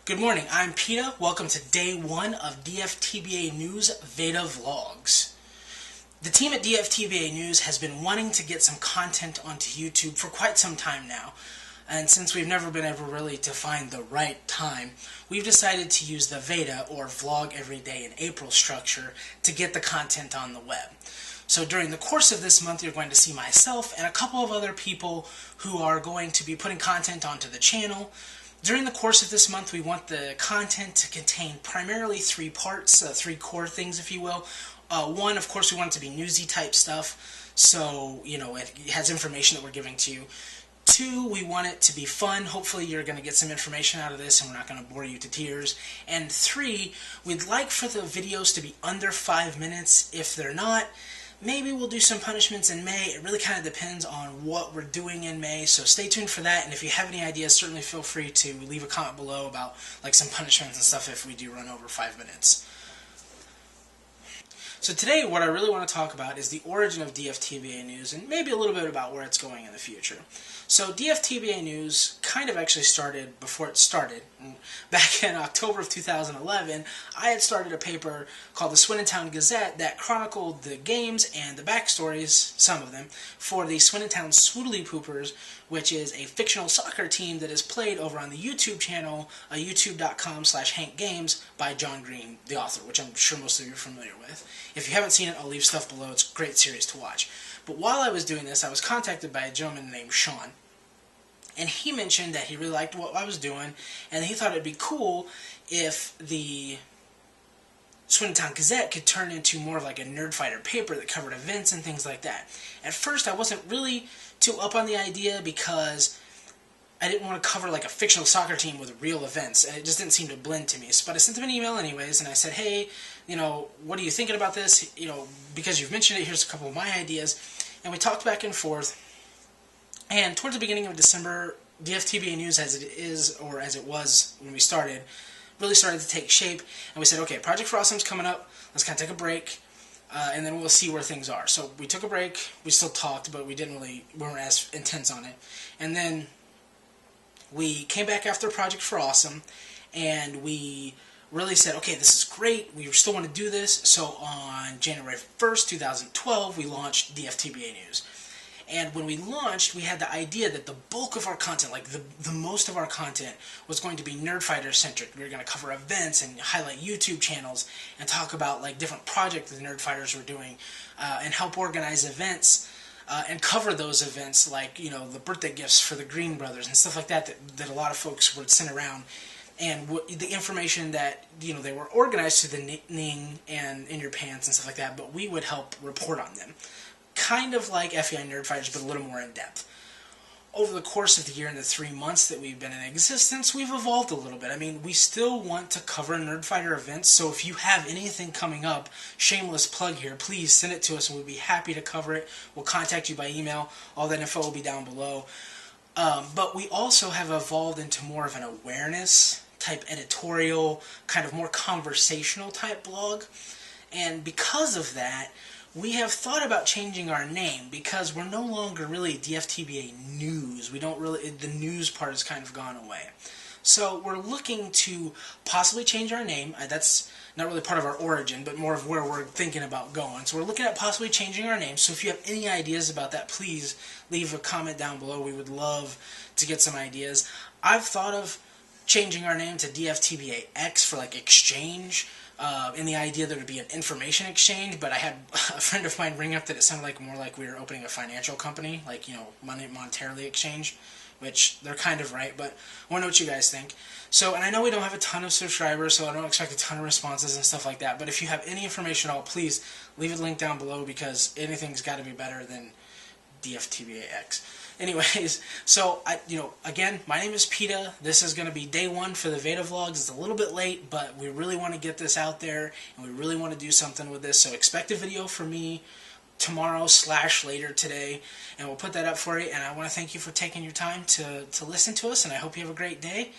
Good morning, I'm PETA. Welcome to day one of DFTBA News VEDA Vlogs. The team at DFTBA News has been wanting to get some content onto YouTube for quite some time now. And since we've never been able really to find the right time, we've decided to use the VEDA, or Vlog Every Day in April structure, to get the content on the web. So during the course of this month, you're going to see myself and a couple of other people who are going to be putting content onto the channel. During the course of this month, we want the content to contain primarily three parts, three core things, if you will. One, of course, we want it to be newsy type stuff, so, it has information that we're giving to you. Two, we want it to be fun. Hopefully you're going to get some information out of this and we're not going to bore you to tears. And three, we'd like for the videos to be under 5 minutes. If they're not, maybe we'll do some punishments in May. It really kind of depends on what we're doing in May, so stay tuned for that. And if you have any ideas, certainly feel free to leave a comment below about some punishments and stuff if we do run over 5 minutes. So today, what I really want to talk about is the origin of DFTBA News and maybe a little bit about where it's going in the future. So DFTBA News kind of actually started before it started. Back in October of 2011, I had started a paper called the Swindon Gazette that chronicled the games and the backstories, some of them, for the Swindon Swoodly Poopers, which is a fictional soccer team that is played over on the YouTube channel, youtube.com/HankGames by John Green, the author, which I'm sure most of you are familiar with. If you haven't seen it, I'll leave stuff below. It's a great series to watch. But while I was doing this, I was contacted by a gentleman named Sean. And he mentioned that he really liked what I was doing, and he thought it'd be cool if the Swindon Gazette could turn into more of like a nerd fighter paper that covered events and things like that. At first, I wasn't really too up on the idea because I didn't want to cover like a fictional soccer team with real events, and it just didn't seem to blend to me. But I sent him an email anyways, and I said, hey, what are you thinking about this? Because you've mentioned it, here's a couple of my ideas. And we talked back and forth. And towards the beginning of December, DFTBA News, as it is, or as it was when we started, really started to take shape. And we said, okay, Project for Awesome's coming up. Let's kind of take a break, and then we'll see where things are. So we took a break. We still talked, but we weren't as intense on it. And then we came back after Project for Awesome, and we really said, okay, this is great. We still want to do this. So on January 1st, 2012, we launched DFTBA News. And when we launched, we had the idea that the bulk of our content, like the most of our content, was going to be Nerdfighter centric. We were going to cover events and highlight YouTube channels and talk about different projects the Nerdfighters were doing, and help organize events and cover those events, like the birthday gifts for the Green Brothers and stuff like that a lot of folks would send around, and the information that they were organized to the Ning and In Your Pants and stuff like that, but we would help report on them. Kind of like FEI Nerdfighters, but a little more in depth. Over the course of the year and the 3 months that we've been in existence, we've evolved a little bit. I mean, we still want to cover Nerdfighter events, so if you have anything coming up, shameless plug here, please send it to us and we'll be happy to cover it. We'll contact you by email. All that info will be down below. But we also have evolved into more of an awareness type editorial, kind of more conversational type blog. And because of that, we have thought about changing our name because we're no longer really DFTBA News. We don't really, the news part has kind of gone away. So we're looking to possibly change our name. That's not really part of our origin, but more of where we're thinking about going. So we're looking at possibly changing our name. So if you have any ideas about that, please leave a comment down below. We would love to get some ideas. I've thought of changing our name to DFTBAX for exchange. In the idea that it would be an information exchange, but I had a friend of mine ring up that it sounded more like we were opening a financial company, money monetarily exchange, which they're kind of right, but I want to know what you guys think. So, and I know we don't have a ton of subscribers, so I don't expect a ton of responses and stuff like that, but if you have any information at all, please leave a link down below because anything's got to be better than DFTBAX. Anyways, so, again, my name is PETA. This is going to be day one for the VEDA vlogs. It's a little bit late, but we really want to get this out there, and we really want to do something with this. So expect a video from me tomorrow/later today, and we'll put that up for you. And I want to thank you for taking your time to listen to us, and I hope you have a great day.